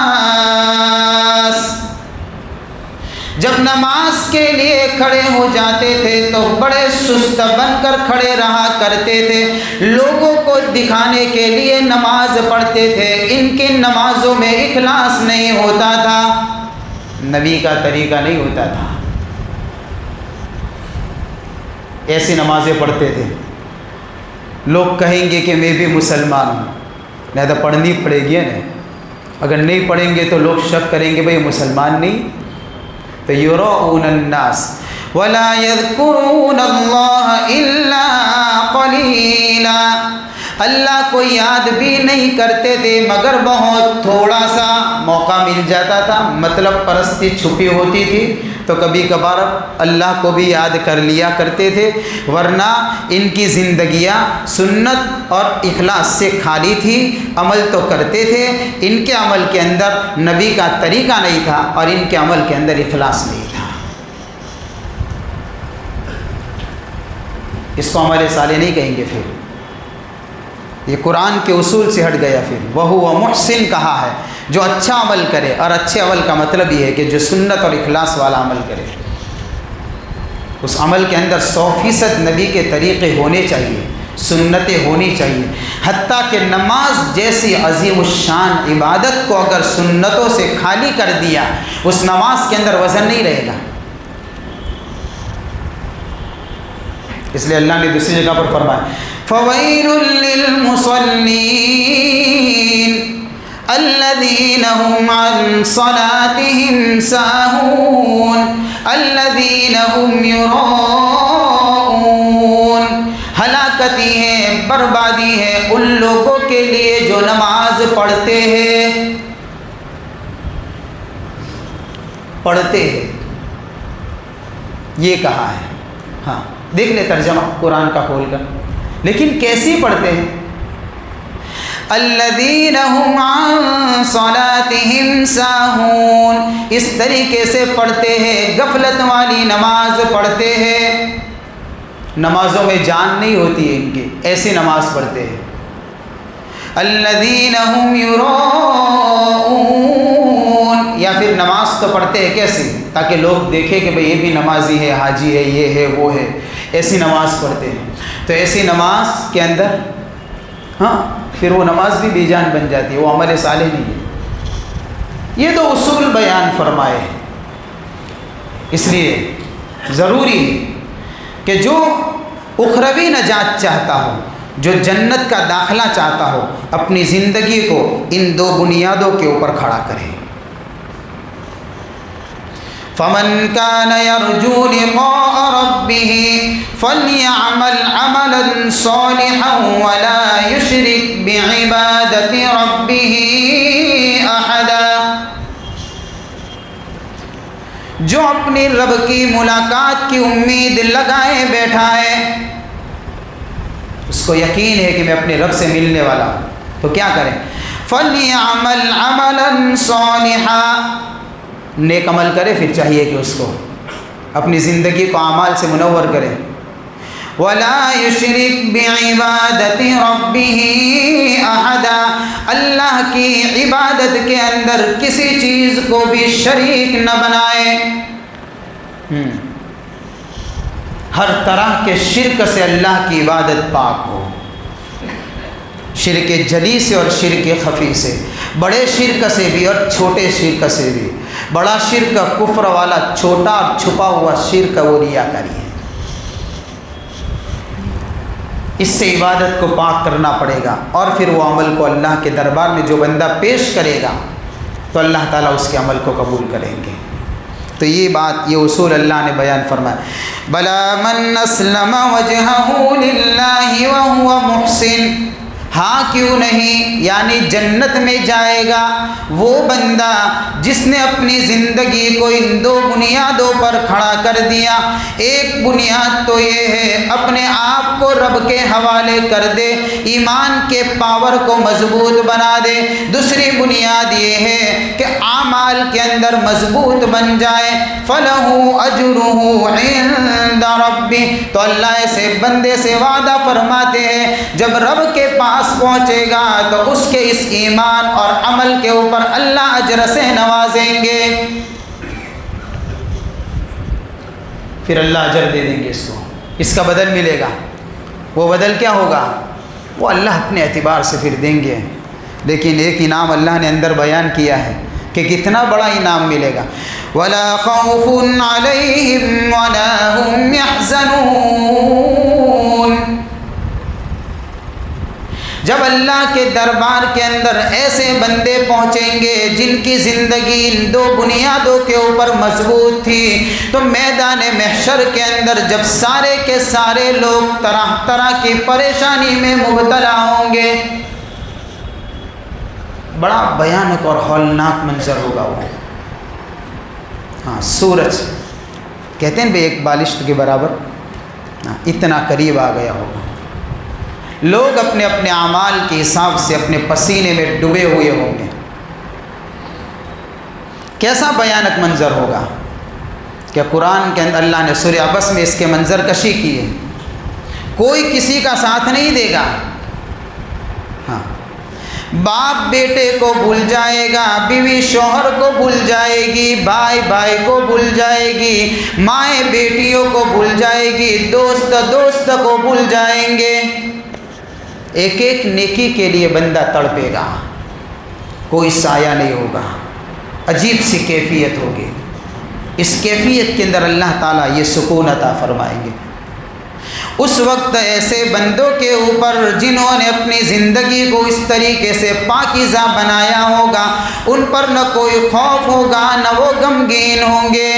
جب نماز کے لیے کھڑے ہو جاتے تھے تو بڑے سست بن کر کھڑے رہا کرتے تھے، لوگوں کو دکھانے کے لیے نماز پڑھتے تھے. ان کی نمازوں میں اخلاص نہیں ہوتا تھا، نبی کا طریقہ نہیں ہوتا تھا. ایسی نمازیں پڑھتے تھے. لوگ کہیں گے کہ میں بھی مسلمان ہوں، لہذا پڑھنی پڑے گی نا. اگر نہیں پڑھیں گے تو لوگ شک کریں گے بھئی مسلمان نہیں. تو یراؤون الناس ولا یذکرون اللہ الا قلیلا. اللہ کو یاد بھی نہیں کرتے تھے مگر بہت تھوڑا سا موقع مل جاتا تھا. مطلب پرستی چھپی ہوتی تھی تو کبھی کبھار اللہ کو بھی یاد کر لیا کرتے تھے، ورنہ ان کی زندگیاں سنت اور اخلاص سے خالی تھی. عمل تو کرتے تھے، ان کے عمل کے اندر نبی کا طریقہ نہیں تھا اور ان کے عمل کے اندر اخلاص نہیں تھا. اس کو عمل صالح نہیں کہیں گے. پھر یہ قرآن کے اصول سے ہٹ گیا. پھر وَهُوَ مُحْسِن کہا ہے جو اچھا عمل کرے، اور اچھے عمل کا مطلب یہ ہے کہ جو سنت اور اخلاص والا عمل کرے. اس عمل کے اندر 100% نبی کے طریقے ہونے چاہیے، سنتیں ہونی چاہیے. حتیٰ کہ نماز جیسی عظیم الشان عبادت کو اگر سنتوں سے خالی کر دیا اس نماز کے اندر وزن نہیں رہے گا. اس لیے اللہ نے دوسری جگہ پر فرمایا فَوَيْلٌ لِّلْمُصَلِّينَ الَّذِينَ هُمْ عَنْ صَلَاتِهِمْ سَاهُونَ الَّذِينَ هُمْ يُرَاءُونَ. تباہی ہے، بربادی ہے ان لوگوں کے لیے جو نماز پڑھتے ہیں، یہ کہا ہے۔ ہاں دیکھ لے ترجمہ قرآن کا کھول کر، لیکن کیسی پڑھتے ہیں؟ الذین هم عن صلاتهم ساہون، اس طریقے سے پڑھتے ہیں، غفلت والی نماز پڑھتے ہیں، نمازوں میں جان نہیں ہوتی ہے ان کی، ایسی نماز پڑھتے ہیں۔ الذین هم یراؤون، یا پھر نماز تو پڑھتے ہیں کیسے؟ تاکہ لوگ دیکھیں کہ بھئی یہ بھی نمازی ہے، حاجی ہے، یہ ہے وہ ہے، ایسی نماز پڑھتے ہیں۔ تو ایسی نماز کے اندر ہاں پھر وہ نماز بھی بے جان بن جاتی ہے، وہ عمل صالح نہیں ہے۔ یہ تو اصول بیان فرمائے، اس لیے ضروری ہے کہ جو اخروی نجات چاہتا ہو، جو جنت کا داخلہ چاہتا ہو، اپنی زندگی کو ان دو بنیادوں کے اوپر کھڑا کرے۔ فمن كان يرجو لقاء ربه فليعمل عملا صالحا ولا يشرك بعبادة ربه أحدا، جو اپنی رب کی ملاقات کی امید لگائے بیٹھا ہے، اس کو یقین ہے کہ میں اپنے رب سے ملنے والا ہوں، تو کیا کریں؟ فَلْيَعْمَلْ عَمَلًا صَالِحًا، نیک عمل کرے۔ پھر چاہیے کہ اس کو اپنی زندگی کو اعمال سے منور کرے۔ وَلَا يُشْرِكْ بِعِبَادَةِ رَبِّهِ أَحَدًا، اللہ کی عبادت کے اندر کسی چیز کو بھی شریک نہ بنائے۔ ہر طرح کے شرک سے اللہ کی عبادت پاک ہو، شرک جلی سے اور شرک خفی سے، بڑے شرک سے بھی اور چھوٹے شرک سے بھی۔ بڑا شرک کفر والا، چھوٹا اور چھپا ہوا شرک وہ ریاکاری ہے۔ اس سے عبادت کو پاک کرنا پڑے گا، اور پھر وہ عمل کو اللہ کے دربار میں جو بندہ پیش کرے گا تو اللہ تعالیٰ اس کے عمل کو قبول کریں گے۔ تو یہ بات، یہ اصول اللہ نے بیان فرمایا۔ بلا من اسلم وجهه للہ وهو محسن، ہاں کیوں نہیں، یعنی جنت میں جائے گا وہ بندہ جس نے اپنی زندگی کو ان دو بنیادوں پر کھڑا کر دیا۔ ایک بنیاد تو یہ ہے اپنے آپ کو رب کے حوالے کر دے، ایمان کے پاور کو مضبوط بنا دے۔ دوسری بنیاد یہ ہے کہ اعمال کے اندر مضبوط بن جائے۔ فَلَهُ أَجْرُهُ عِندَ رَبِّهِ، تو اللہ ایسے بندے سے وعدہ فرماتے ہیں جب رب کے پاس پہنچے گا تو اس کے اس ایمان اور عمل کے اوپر اللہ اجر سے نوازیں گے، پھر اللہ اجر دے دیں گے اس کو، اس کا بدل ملے گا۔ وہ بدل کیا ہوگا؟ وہ اللہ اپنے اعتبار سے پھر دیں گے۔ لیکن ایک انعام اللہ نے اندر بیان کیا ہے کہ کتنا بڑا انعام ملے گا۔ وَلَا خَوْفٌ عَلَيْهِمْ وَلَا هُمْ يَحْزَنُونَ، جب اللہ کے دربار کے اندر ایسے بندے پہنچیں گے جن کی زندگی ان دو بنیادوں کے اوپر مضبوط تھی، تو میدان محشر کے اندر جب سارے کے سارے لوگ طرح طرح کی پریشانی میں مبتلا ہوں گے، بڑا بھیانک اور ہولناک منظر ہوگا وہ۔ ہاں سورج کہتے ہیں بھئی ایک بالشت کے برابر، اتنا قریب آ گیا ہوگا۔ لوگ اپنے اپنے اعمال کے حساب سے اپنے پسینے میں ڈوبے ہوئے ہوں گے۔ کیسا بھیانک منظر ہوگا کہ قرآن کے اندر اللہ نے سورہ عبس میں اس کے منظر کشی کی ہے۔ کوئی کسی کا ساتھ نہیں دے گا۔ ہاں، باپ بیٹے کو بھول جائے گا، بیوی شوہر کو بھول جائے گی، بھائی بھائی کو بھول جائے گی، مائیں بیٹیوں کو بھول جائے گی، دوست دوست کو بھول جائیں گے۔ ایک ایک نیکی کے لیے بندہ تڑپے گا، کوئی سایہ نہیں ہوگا، عجیب سی کیفیت ہوگی۔ اس کیفیت کے اندر اللہ تعالیٰ یہ سکون عطا فرمائیں گے۔ اس وقت ایسے بندوں کے اوپر جنہوں نے اپنی زندگی کو اس طریقے سے پاکیزہ بنایا ہوگا، ان پر نہ کوئی خوف ہوگا نہ وہ غمگین ہوں گے۔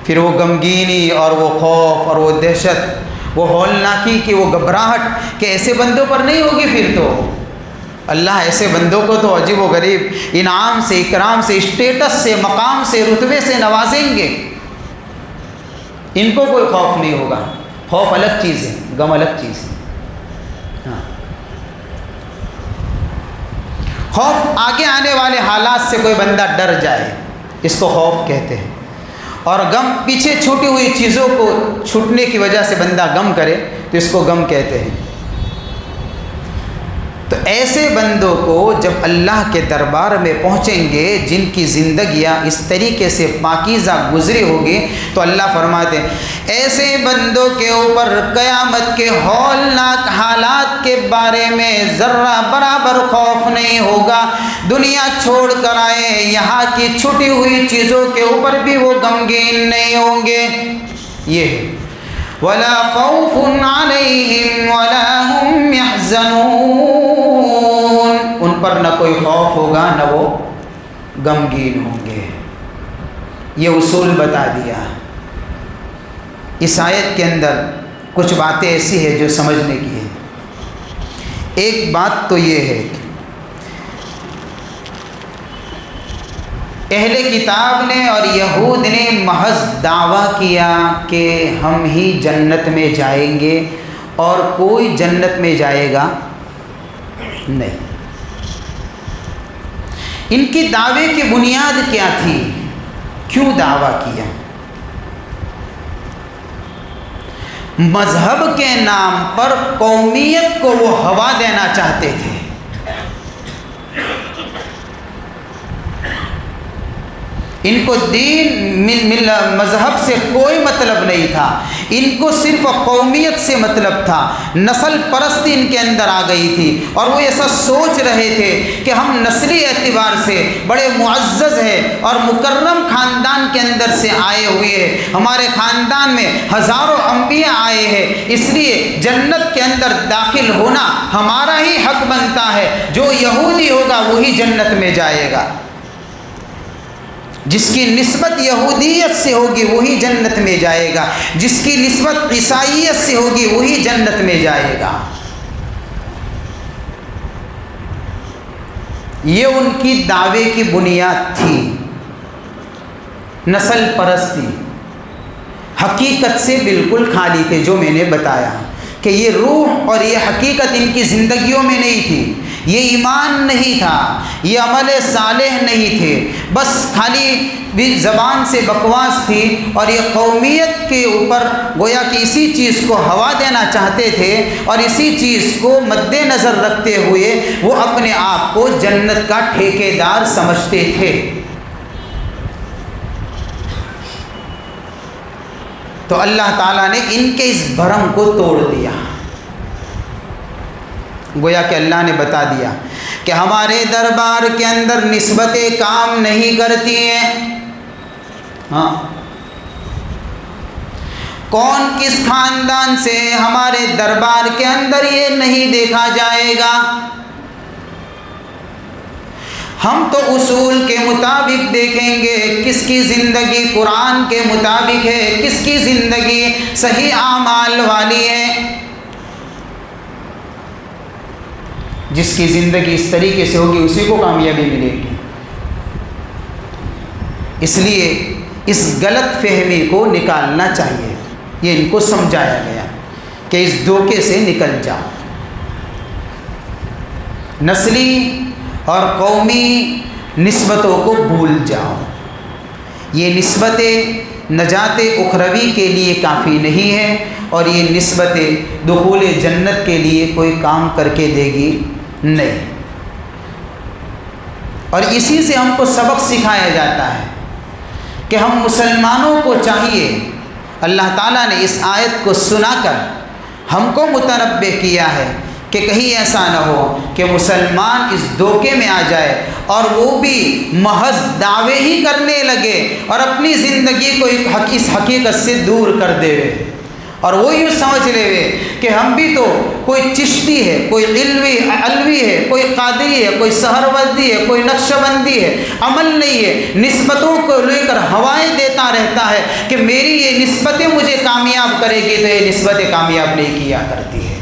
پھر وہ غمگینی اور وہ خوف اور وہ دہشت وہ ہولناکی کی وہ گھبراہٹ کہ ایسے بندوں پر نہیں ہوگی. پھر تو اللہ ایسے بندوں کو تو عجیب و غریب انعام سے، اکرام سے، اسٹیٹس سے، مقام سے، رتبے سے نوازیں گے. ان کو کوئی خوف نہیں ہوگا. خوف الگ چیز ہے، غم الگ چیز ہے. ہاں، خوف آگے آنے والے حالات سے کوئی بندہ ڈر جائے، اس کو خوف کہتے ہیں. اور غم پیچھے چھوٹی ہوئی چیزوں کو چھوٹنے کی وجہ سے بندہ غم کرے تو اس کو غم کہتے ہیں. تو ایسے بندوں کو جب اللہ کے دربار میں پہنچیں گے جن کی زندگیاں اس طریقے سے پاکیزہ گزری ہوگی، تو اللہ فرماتے ہیں ایسے بندوں کے اوپر قیامت کے ہولناک حالات کے بارے میں ذرہ برابر خوف نہیں ہوگا. دنیا چھوڑ کر آئے، یہاں کی چھٹی ہوئی چیزوں کے اوپر بھی وہ غمگین نہیں ہوں گے. یہ ہے وَلَا خَوْفٌ عَلَيْهِمْ وَلَا هُمْ يَحْزَنُونَ. ان پر نہ کوئی خوف ہوگا نہ وہ غمگین ہوں گے. یہ اصول بتا دیا. اس آیت کے اندر کچھ باتیں ایسی ہیں جو سمجھنے کی ہے. ایک بات تو یہ ہے کہ اہل کتاب نے اور یہود نے محض دعویٰ کیا کہ ہم ہی جنت میں جائیں گے اور کوئی جنت میں جائے گا نہیں. ان کی دعوے کی بنیاد کیا تھی؟ کیوں دعویٰ کیا؟ مذہب کے نام پر قومیت کو وہ ہوا دینا چاہتے تھے. ان کو دین مذہب سے کوئی مطلب نہیں تھا. ان کو صرف قومیت سے مطلب تھا. نسل پرستی ان کے اندر آ گئی تھی اور وہ ایسا سوچ رہے تھے کہ ہم نسلی اعتبار سے بڑے معزز ہیں اور مکرم خاندان کے اندر سے آئے ہوئے ہیں. ہمارے خاندان میں ہزاروں انبیاء آئے ہیں، اس لیے جنت کے اندر داخل ہونا ہمارا ہی حق بنتا ہے. جو یہودی ہوگا وہی جنت میں جائے گا، جس کی نسبت یہودیت سے ہوگی وہی جنت میں جائے گا، جس کی نسبت عیسائیت سے ہوگی وہی جنت میں جائے گا. یہ ان کی دعوے کی بنیاد تھی. نسل پرستی حقیقت سے بالکل خالی تھے. جو میں نے بتایا کہ یہ روح اور یہ حقیقت ان کی زندگیوں میں نہیں تھی. یہ ایمان نہیں تھا، یہ عمل صالح نہیں تھے، بس خالی بھی زبان سے بکواس تھی. اور یہ قومیت کے اوپر گویا کہ اسی چیز کو ہوا دینا چاہتے تھے اور اسی چیز کو مد نظر رکھتے ہوئے وہ اپنے آپ کو جنت کا ٹھیکیدار سمجھتے تھے. تو اللہ تعالیٰ نے ان کے اس بھرم کو توڑ دیا. گویا کہ اللہ نے بتا دیا کہ ہمارے دربار کے اندر نسبتیں کام نہیں کرتی ہیں. ہاں، کون کس خاندان سے ہمارے دربار کے اندر یہ نہیں دیکھا جائے گا. ہم تو اصول کے مطابق دیکھیں گے کس کی زندگی قرآن کے مطابق ہے، کس کی زندگی صحیح اعمال والی ہے. جس کی زندگی اس طریقے سے ہوگی اسی کو کامیابی ملے گی. اس لیے اس غلط فہمی کو نکالنا چاہیے. یہ ان کو سمجھایا گیا کہ اس دھوکے سے نکل جاؤ. نسلی اور قومی نسبتوں کو بھول جاؤ. یہ نسبتیں نجات اخروی کے لیے کافی نہیں ہے اور یہ نسبتیں دخول جنت کے لیے کوئی کام کر کے دے گی نہیں. اور اسی سے ہم کو سبق سکھایا جاتا ہے کہ ہم مسلمانوں کو چاہیے، اللہ تعالیٰ نے اس آیت کو سنا کر ہم کو متنبہ کیا ہے کہ کہیں ایسا نہ ہو کہ مسلمان اس دھوکے میں آ جائے اور وہ بھی محض دعوے ہی کرنے لگے اور اپنی زندگی کو اس حقیقت سے دور کر دے. اور وہ یوں سمجھ لے کہ ہم بھی تو کوئی چشتی ہے، کوئی علوی ہے، کوئی قادری ہے، کوئی سہروردی ہے، کوئی نقش بندی ہے. عمل نہیں ہے، نسبتوں کو لے کر ہوائیں دیتا رہتا ہے کہ میری یہ نسبتیں مجھے کامیاب کرے گی، تو یہ نسبتیں کامیاب نہیں کیا کرتی ہے۔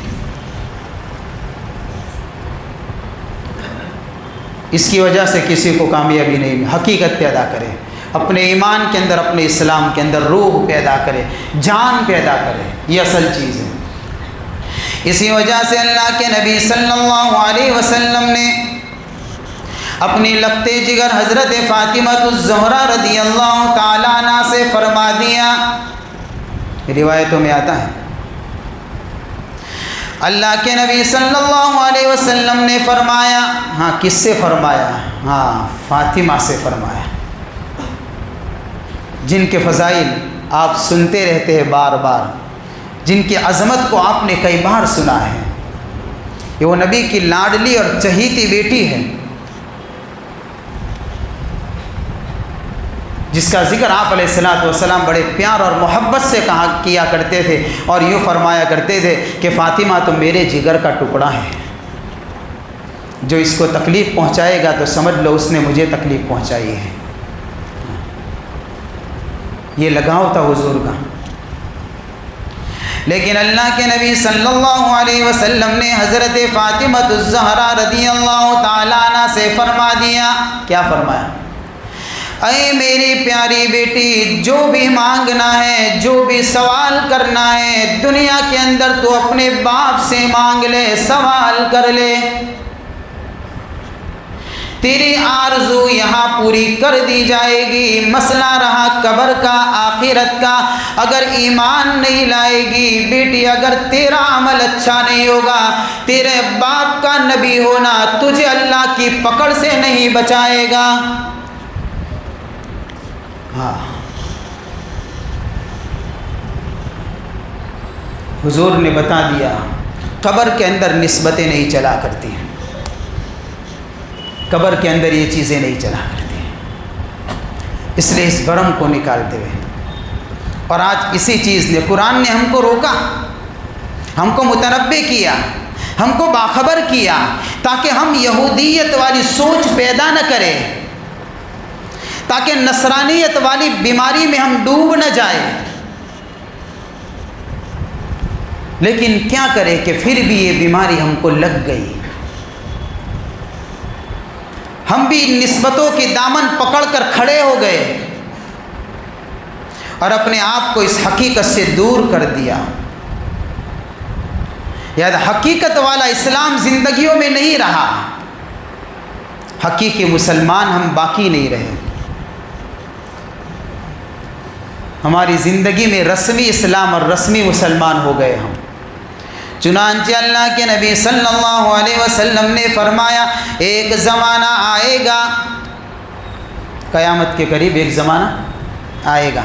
اس کی وجہ سے کسی کو کامیابی نہیں۔ حقیقت پیدا کرے اپنے ایمان کے اندر، اپنے اسلام کے اندر روح پیدا کرے، جان پیدا کرے، یہ اصل چیز ہے۔ اسی وجہ سے اللہ کے نبی صلی اللہ علیہ وسلم نے اپنی لگتے جگر حضرت فاطمہ الزہرا رضی اللہ تعالیٰ عنہ سے فرما دیا، روایتوں میں آتا ہے اللہ کے نبی صلی اللہ علیہ وسلم نے فرمایا، ہاں کس سے فرمایا؟ ہاں فاطمہ سے فرمایا، جن کے فضائل آپ سنتے رہتے ہیں بار بار، جن کی عظمت کو آپ نے کئی بار سنا ہے۔ یہ وہ نبی کی لاڈلی اور چہیتی بیٹی ہے، جس کا ذکر آپ علیہ الصلوۃ والسلام بڑے پیار اور محبت سے کیا کرتے تھے، اور یوں فرمایا کرتے تھے کہ فاطمہ تو میرے جگر کا ٹکڑا ہے، جو اس کو تکلیف پہنچائے گا تو سمجھ لو اس نے مجھے تکلیف پہنچائی ہے۔ یہ لگاؤ تھا حضور کا۔ لیکن اللہ کے نبی صلی اللہ علیہ وسلم نے حضرت فاطمہ الزہرا رضی اللہ تعالیٰ عنہ سے فرما دیا، کیا فرمایا؟ اے میری پیاری بیٹی، جو بھی مانگنا ہے، جو بھی سوال کرنا ہے دنیا کے اندر، تو اپنے باپ سے مانگ لے، سوال کر لے، تیری آرزو یہاں پوری کر دی جائے گی۔ مسئلہ رہا قبر کا، آخرت کا، اگر ایمان نہیں لائے گی بیٹی، اگر تیرا عمل اچھا نہیں ہوگا، تیرے باپ کا نبی ہونا تجھے اللہ کی پکڑ سے نہیں بچائے گا۔ ہاں حضور نے بتا دیا، قبر کے اندر نسبتیں نہیں چلا کرتی ہیں، قبر کے اندر یہ چیزیں نہیں چلا کرتی، اس لیے اس بھرم کو نکالتے ہوئے، اور آج اسی چیز نے، قرآن نے ہم کو روکا، ہم کو متنبہ کیا، ہم کو باخبر کیا، تاکہ ہم یہودیت والی سوچ پیدا نہ کریں، تاکہ نصرانیت والی بیماری میں ہم ڈوب نہ جائیں۔ لیکن کیا کرے کہ پھر بھی یہ بیماری ہم کو لگ گئی، ہم بھی نسبتوں کی دامن پکڑ کر کھڑے ہو گئے اور اپنے آپ کو اس حقیقت سے دور کر دیا۔ یاد حقیقت والا اسلام زندگیوں میں نہیں رہا، حقیقی مسلمان ہم باقی نہیں رہے، ہماری زندگی میں رسمی اسلام اور رسمی مسلمان ہو گئے ہم۔ چنانچہ اللہ کے نبی صلی اللہ علیہ وسلم نے فرمایا، ایک زمانہ آئے گا، قیامت کے قریب ایک زمانہ آئے گا،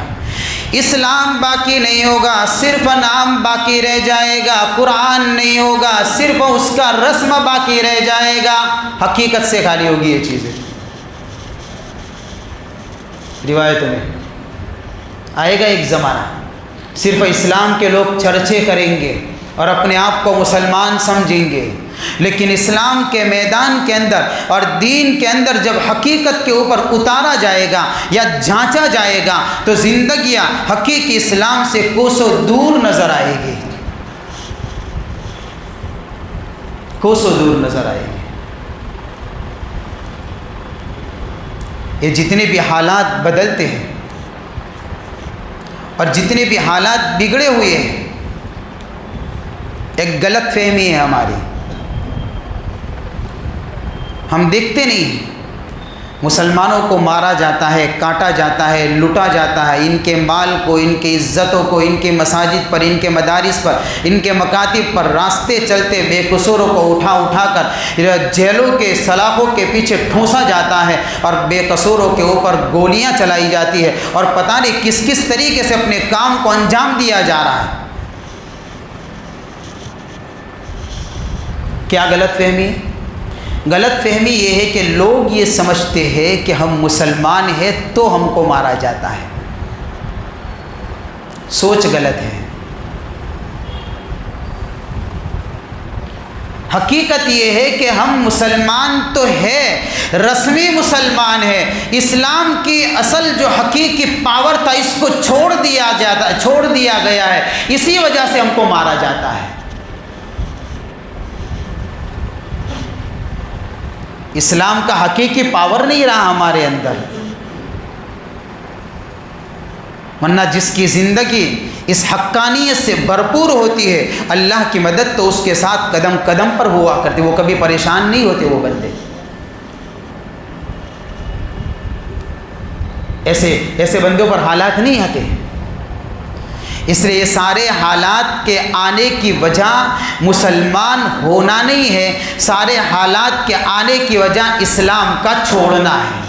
اسلام باقی نہیں ہوگا، صرف نام باقی رہ جائے گا، قرآن نہیں ہوگا، صرف اس کا رسم باقی رہ جائے گا، حقیقت سے خالی ہوگی یہ چیزیں۔ روایتوں میں آئے گا ایک زمانہ، صرف اسلام کے لوگ چرچے کریں گے اور اپنے آپ کو مسلمان سمجھیں گے، لیکن اسلام کے میدان کے اندر اور دین کے اندر جب حقیقت کے اوپر اتارا جائے گا یا جانچا جائے گا تو زندگیاں حقیقی اسلام سے کوسوں دور نظر آئے گی، کوسوں دور نظر آئے گی۔ یہ جتنے بھی حالات بدلتے ہیں اور جتنے بھی حالات بگڑے ہوئے ہیں، ایک غلط فہمی ہے ہماری، ہم دیکھتے نہیں ہیں مسلمانوں کو مارا جاتا ہے، کاٹا جاتا ہے، لوٹا جاتا ہے، ان کے مال کو، ان کی عزتوں کو، ان کے مساجد پر، ان کے مدارس پر، ان کے مکاتب پر راستے چلتے بے قصوروں کو اٹھا کر جیلوں کے سلاخوں کے پیچھے ٹھونسا جاتا ہے اور بے قصوروں کے اوپر گولیاں چلائی جاتی ہے، اور پتہ نہیں کس کس طریقے سے اپنے کام کو انجام دیا جا رہا ہے۔ کیا غلط فہمی؟ غلط فہمی یہ ہے کہ لوگ یہ سمجھتے ہیں کہ ہم مسلمان ہیں تو ہم کو مارا جاتا ہے، سوچ غلط ہے۔ حقیقت یہ ہے کہ ہم مسلمان تو ہے، رسمی مسلمان ہے، اسلام کی اصل جو حقیقی پاور تھا اس کو چھوڑ دیا گیا ہے، اسی وجہ سے ہم کو مارا جاتا ہے۔ اسلام کا حقیقی پاور نہیں رہا ہمارے اندر، ورنہ جس کی زندگی اس حقانیت سے بھرپور ہوتی ہے، اللہ کی مدد تو اس کے ساتھ قدم قدم پر ہوا کرتی، وہ کبھی پریشان نہیں ہوتے وہ بندے۔ ایسے بندوں پر حالات نہیں آتے۔ اس لیے یہ سارے حالات کے آنے کی وجہ مسلمان ہونا نہیں ہے، سارے حالات کے آنے کی وجہ اسلام کا چھوڑنا ہے۔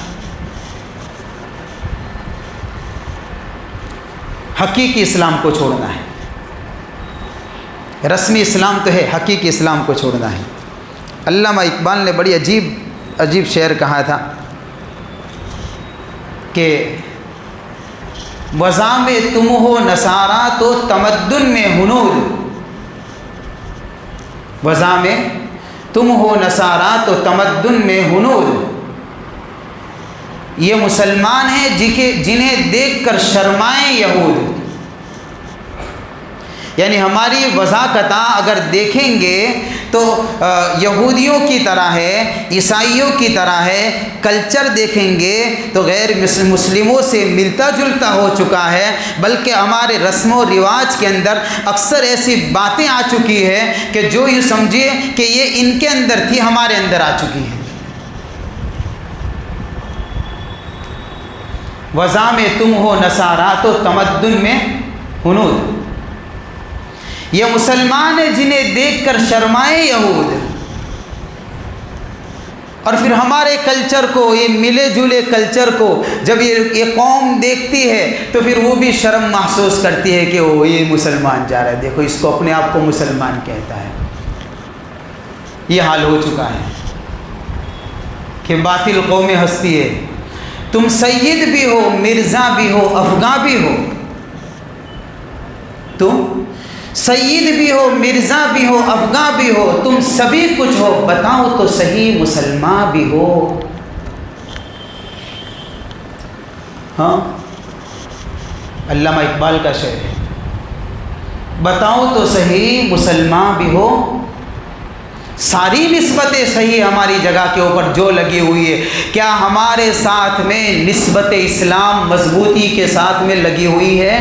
حقیقی اسلام کو چھوڑنا ہے۔ رسمی اسلام تو ہے، حقیقی اسلام کو چھوڑنا ہے۔ علامہ اقبال نے بڑی عجیب شعر کہا تھا کہ وضع میں تم ہو نصارا تو تمدن میں ہنود، وضع میں تم ہو نصارا تو تمدن میں ہنود، یہ مسلمان ہیں جنہیں دیکھ کر شرمائیں یہود۔ یعنی ہماری وضاقتہ اگر دیکھیں گے تو یہودیوں کی طرح ہے، عیسائیوں کی طرح ہے، کلچر دیکھیں گے تو غیر مسلموں سے ملتا جلتا ہو چکا ہے، بلکہ ہمارے رسم و رواج کے اندر اکثر ایسی باتیں آ چکی ہے کہ جو یوں سمجھیے کہ یہ ان کے اندر تھی، ہمارے اندر آ چکی ہے۔ وضع میں تم ہو نصارا تو تمدن میں ہنود، یہ مسلمان ہیں جنہیں دیکھ کر شرمائے یہود۔ اور پھر ہمارے کلچر کو، یہ ملے جلے کلچر کو جب یہ قوم دیکھتی ہے تو پھر وہ بھی شرم محسوس کرتی ہے کہ وہ یہ مسلمان جا رہا ہے، دیکھو اس کو اپنے آپ کو مسلمان کہتا ہے۔ یہ حال ہو چکا ہے کہ باطل قوم ہستی ہے، تم سید بھی ہو، مرزا بھی ہو، افغاں بھی ہو، تم سید بھی ہو، مرزا بھی ہو، افغاں بھی ہو، تم سبھی کچھ ہو، بتاؤ تو صحیح مسلمان بھی ہو۔ ہاں، علامہ اقبال کا شعر ہے، بتاؤ تو صحیح مسلمان بھی ہو۔ ساری نسبتیں صحیح ہماری جگہ کے اوپر جو لگی ہوئی ہے، کیا ہمارے ساتھ میں نسبت اسلام مضبوطی کے ساتھ میں لگی ہوئی ہے؟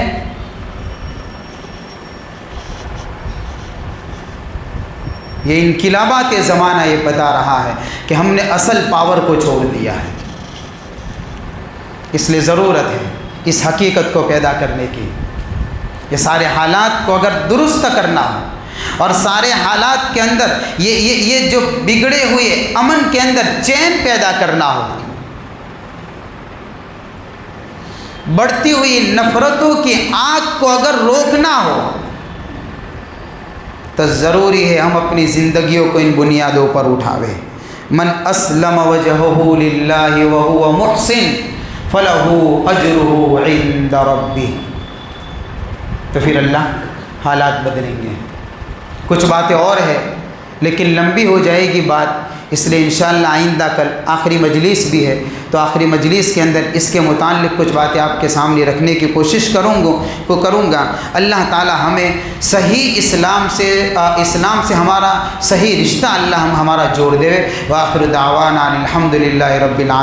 یہ انقلابات زمانہ یہ بتا رہا ہے کہ ہم نے اصل پاور کو چھوڑ دیا ہے۔ اس لیے ضرورت ہے اس حقیقت کو پیدا کرنے کی۔ یہ سارے حالات کو اگر درست کرنا ہو اور سارے حالات کے اندر یہ جو بگڑے ہوئے امن کے اندر چین پیدا کرنا ہو، بڑھتی ہوئی نفرتوں کی آگ کو اگر روکنا ہو تو ضروری ہے ہم اپنی زندگیوں کو ان بنیادوں پر اٹھاوے۔ من اسلم وجہہ للہ وہو محسن فلہ اجرہ عند ربہ، تو پھر اللہ حالات بدلیں گے۔ کچھ باتیں اور ہے لیکن لمبی ہو جائے گی بات، اس لیے انشاءاللہ آئندہ کل آخری مجلس بھی ہے تو آخری مجلس کے اندر اس کے متعلق کچھ باتیں آپ کے سامنے رکھنے کی کوشش کروں گا۔ اللہ تعالی ہمیں صحیح اسلام سے ہمارا صحیح رشتہ اللہ ہمارا جوڑ دے۔ وآخر دعوانا الحمدللہ رب العالمین۔